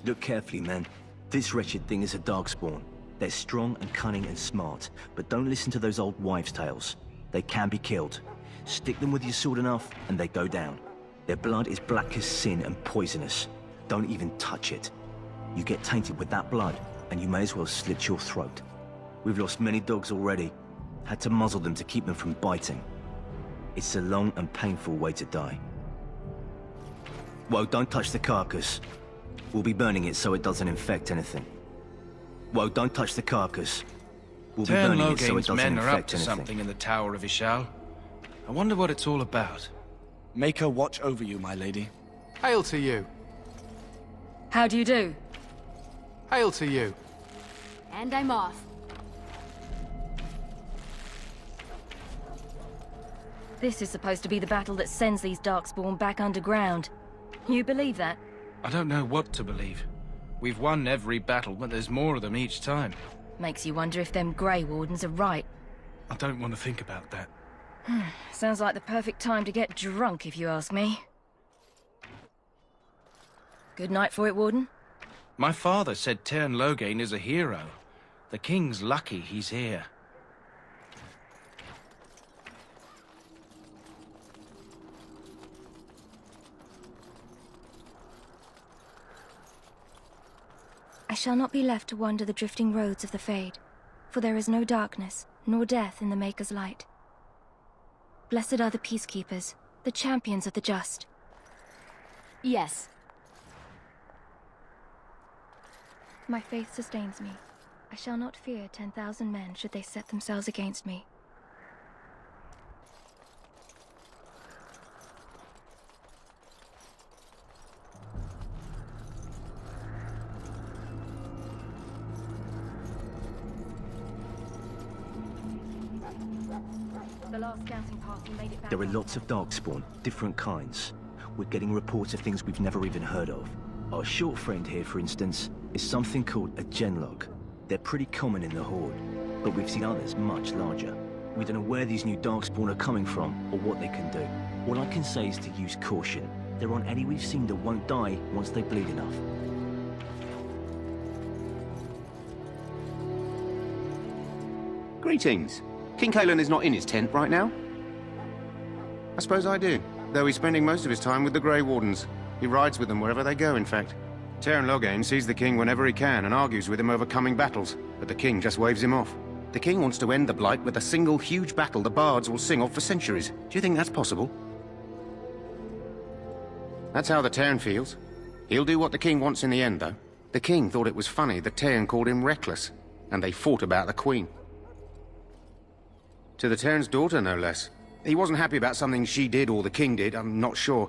Look carefully, men. This wretched thing is a darkspawn. They're strong and cunning and smart, but don't listen to those old wives' tales. They can be killed. Stick them with your sword enough, and they go down. Their blood is black as sin and poisonous. Don't even touch it. You get tainted with that blood, and you may as well slit your throat. We've lost many dogs already. Had to muzzle them to keep them from biting. It's a long and painful way to die. Whoa, don't touch the carcass. We'll be burning it so it doesn't infect anything. Whoa, don't touch the carcass. We'll be burning it so it doesn't men are up infect to anything. something in the Tower of Ishal. I wonder what it's all about. Make her watch over you, my lady. Hail to you. How do you do? Hail to you. And I'm off. This is supposed to be the battle that sends these Darkspawn back underground. You believe that? I don't know what to believe. We've won every battle, but there's more of them each time. Makes you wonder if them Grey Wardens are right. I don't want to think about that. Sounds like the perfect time to get drunk, if you ask me. Good night for it, Warden. My father said Tern Loghain is a hero. The king's lucky he's here. I shall not be left to wander the drifting roads of the Fade, for there is no darkness, nor death in the Maker's light. Blessed are the peacekeepers, the champions of the just. Yes. My faith sustains me. I shall not fear 10,000 men should they set themselves against me. The last scouting party made it back. There are lots of darkspawn, different kinds. We're getting reports of things we've never even heard of. Our short friend here, for instance, is something called a genlog. They're pretty common in the Horde, but we've seen others much larger. We don't know where these new darkspawn are coming from, or what they can do. All I can say is to use caution. There aren't any we've seen that won't die once they bleed enough. Greetings. King Cailan is not in his tent right now? I suppose I do, though he's spending most of his time with the Grey Wardens. He rides with them wherever they go, in fact. Tern Loghain sees the king whenever he can and argues with him over coming battles, but the king just waves him off. The king wants to end the Blight with a single huge battle the bards will sing of for centuries. Do you think that's possible? That's how the Tern feels. He'll do what the king wants in the end, though. The king thought it was funny that Tern called him reckless, and they fought about the queen. To the Tern's daughter, no less. He wasn't happy about something she did or the king did, I'm not sure.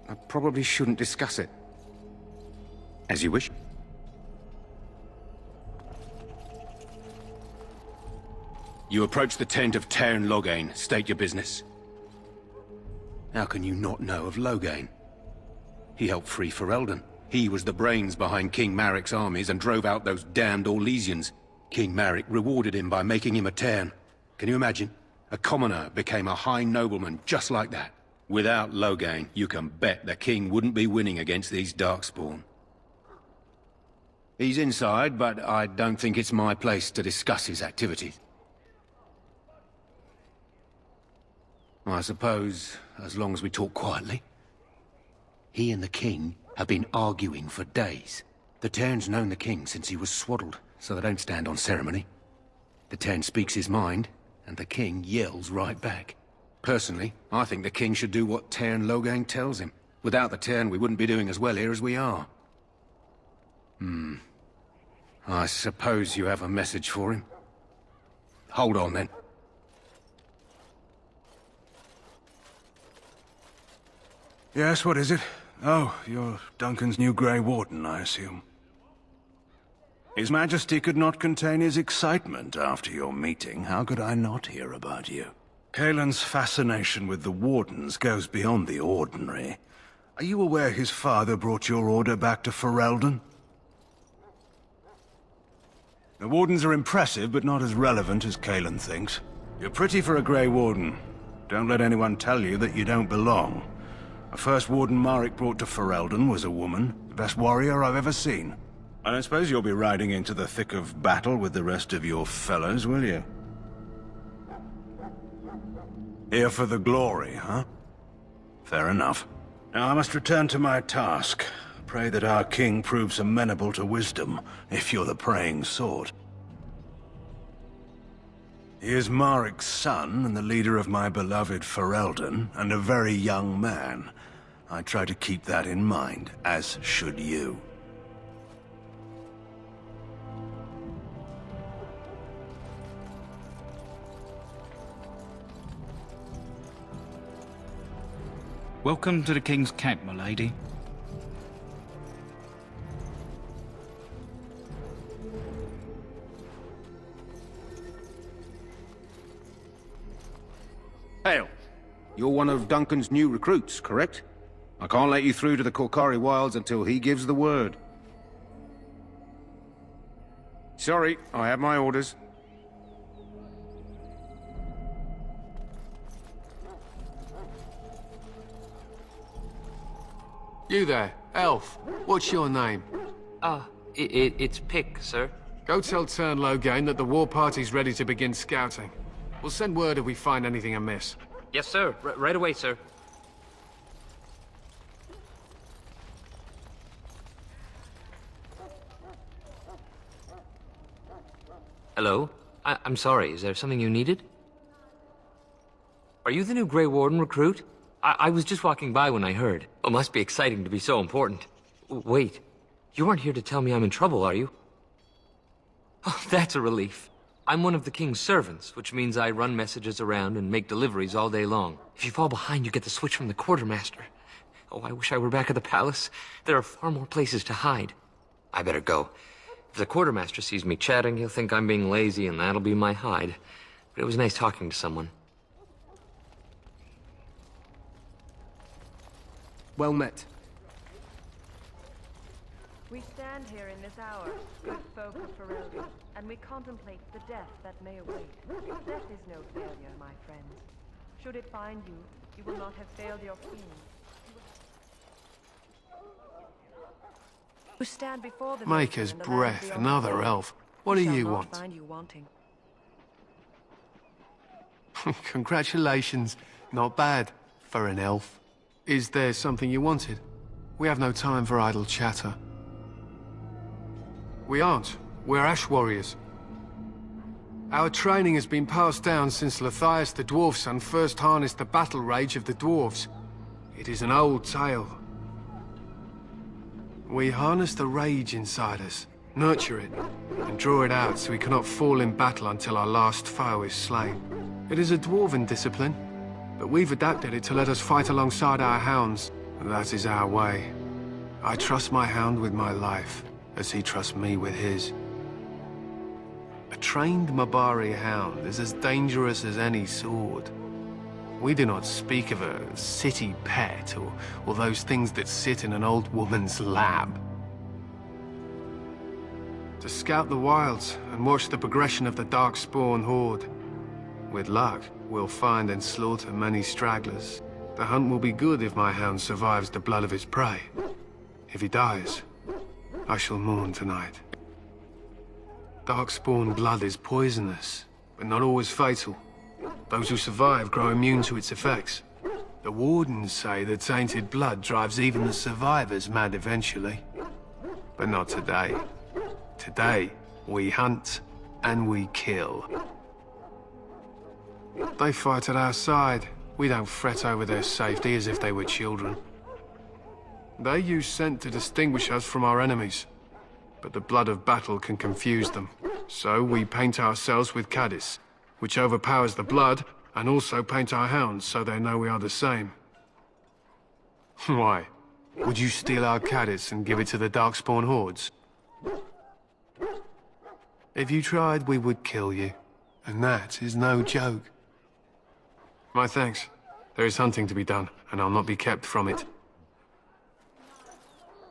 I probably shouldn't discuss it. As you wish. You approach the tent of Tern Loghain. State your business. How can you not know of Loghain? He helped free Ferelden. He was the brains behind King Maric's armies and drove out those damned Orlesians. King Maric rewarded him by making him a Tern. Can you imagine? A commoner became a high nobleman just like that. Without Loghain, you can bet the king wouldn't be winning against these Darkspawn. He's inside, but I don't think it's my place to discuss his activities. I suppose, as long as we talk quietly. He and the king have been arguing for days. The Tern's known the king since he was swaddled, so they don't stand on ceremony. The Tern speaks his mind, and the king yells right back. Personally, I think the king should do what Tern Loghain tells him. Without the Tern, we wouldn't be doing as well here as we are. I suppose you have a message for him. Hold on, then. Yes, what is it? Oh, you're Duncan's new Grey Warden, I assume. His Majesty could not contain his excitement after your meeting. How could I not hear about you? Cailan's fascination with the Wardens goes beyond the ordinary. Are you aware his father brought your order back to Ferelden? The Wardens are impressive, but not as relevant as Cailan thinks. You're pretty for a Grey Warden. Don't let anyone tell you that you don't belong. The first warden Marek brought to Ferelden was a woman, the best warrior I've ever seen. I don't suppose you'll be riding into the thick of battle with the rest of your fellows, will you? Here for the glory, huh? Fair enough. Now I must return to my task. Pray that our king proves amenable to wisdom, if you're the praying sort. He is Marek's son, and the leader of my beloved Ferelden, and a very young man. I try to keep that in mind, as should you. Welcome to the King's camp, my lady. Hail. You're one of Duncan's new recruits, correct? I can't let you through to the Korkari Wilds until he gives the word. Sorry, I have my orders. You there, elf. What's your name? It's Pick, sir. Go tell Tern Loghain that the war party's ready to begin scouting. We'll send word if we find anything amiss. Yes, sir. Right away, sir. Hello? I'm sorry, is there something you needed? Are you the new Grey Warden recruit? I was just walking by when I heard. It must be exciting to be so important. Wait, you aren't here to tell me I'm in trouble, are you? Oh, that's a relief. I'm one of the King's servants, which means I run messages around and make deliveries all day long. If you fall behind, you get the switch from the quartermaster. Oh, I wish I were back at the palace. There are far more places to hide. I better go. If the quartermaster sees me chatting, he'll think I'm being lazy, and that'll be my hide. But it was nice talking to someone. Well met. We stand here in this hour, good folk of Ferelden, and we contemplate the death that may await. Death is no failure, my friends. Should it find you, you will not have failed your king. You stand before the Maker's breath, another elf. What do you want? Find you wanting. Congratulations. Not bad for an elf. Is there something you wanted? We have no time for idle chatter. We aren't. We're Ash Warriors. Our training has been passed down since Lathias the Dwarf Son first harnessed the battle rage of the dwarves. It is an old tale. We harness the rage inside us, nurture it, and draw it out so we cannot fall in battle until our last foe is slain. It is a dwarven discipline, but we've adapted it to let us fight alongside our hounds. That is our way. I trust my hound with my life, as he trusts me with his. A trained Mabari hound is as dangerous as any sword. We do not speak of a city pet, or those things that sit in an old woman's lap. To scout the wilds and watch the progression of the Darkspawn horde. With luck, we'll find and slaughter many stragglers. The hunt will be good if my hound survives the blood of his prey. If he dies, I shall mourn tonight. Darkspawn blood is poisonous, but not always fatal. Those who survive grow immune to its effects. The wardens say that tainted blood drives even the survivors mad eventually. But not today. Today, we hunt and we kill. They fight at our side. We don't fret over their safety as if they were children. They use scent to distinguish us from our enemies. But the blood of battle can confuse them. So we paint ourselves with Caddis, which overpowers the blood, and also paint our hounds so they know we are the same. Why? Would you steal our Caddis and give it to the Darkspawn hordes? If you tried, we would kill you. And that is no joke. My thanks. There is hunting to be done, and I'll not be kept from it.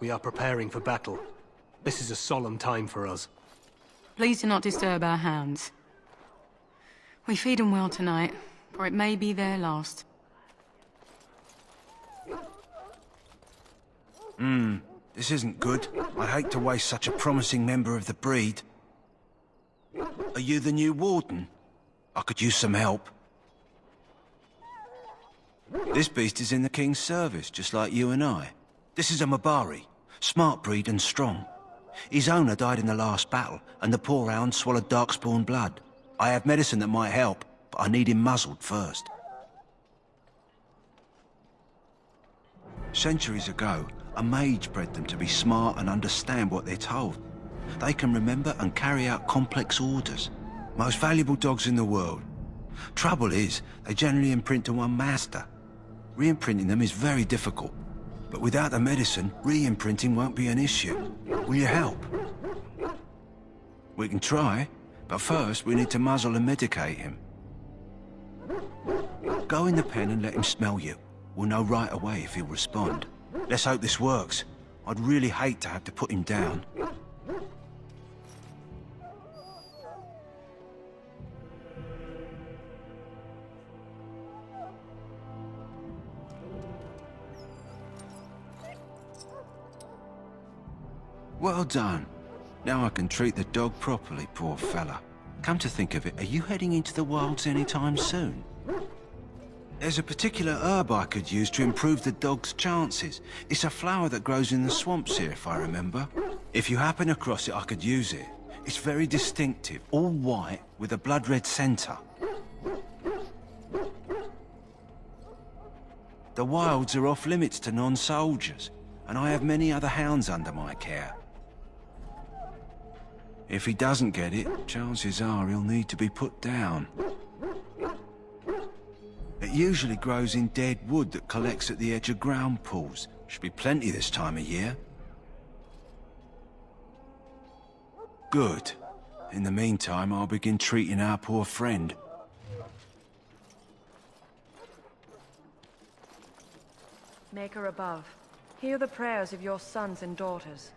We are preparing for battle. This is a solemn time for us. Please do not disturb our hounds. We feed them well tonight, for it may be their last. This isn't good. I hate to waste such a promising member of the breed. Are you the new warden? I could use some help. This beast is in the king's service, just like you and I. This is a Mabari, smart breed and strong. His owner died in the last battle, and the poor hound swallowed darkspawn blood. I have medicine that might help, but I need him muzzled first. Centuries ago, a mage bred them to be smart and understand what they're told. They can remember and carry out complex orders. Most valuable dogs in the world. Trouble is, they generally imprint to one master. Re-imprinting them is very difficult. But without the medicine, re-imprinting won't be an issue. Will you help? We can try, but first we need to muzzle and medicate him. Go in the pen and let him smell you. We'll know right away if he'll respond. Let's hope this works. I'd really hate to have to put him down. Well done. Now I can treat the dog properly, poor fella. Come to think of it, are you heading into the wilds anytime soon? There's a particular herb I could use to improve the dog's chances. It's a flower that grows in the swamps here, if I remember. If you happen across it, I could use it. It's very distinctive, all white, with a blood-red centre. The wilds are off limits to non-soldiers, and I have many other hounds under my care. If he doesn't get it, chances are he'll need to be put down. It usually grows in dead wood that collects at the edge of ground pools. Should be plenty this time of year. Good. In the meantime, I'll begin treating our poor friend. Maker above, hear the prayers of your sons and daughters.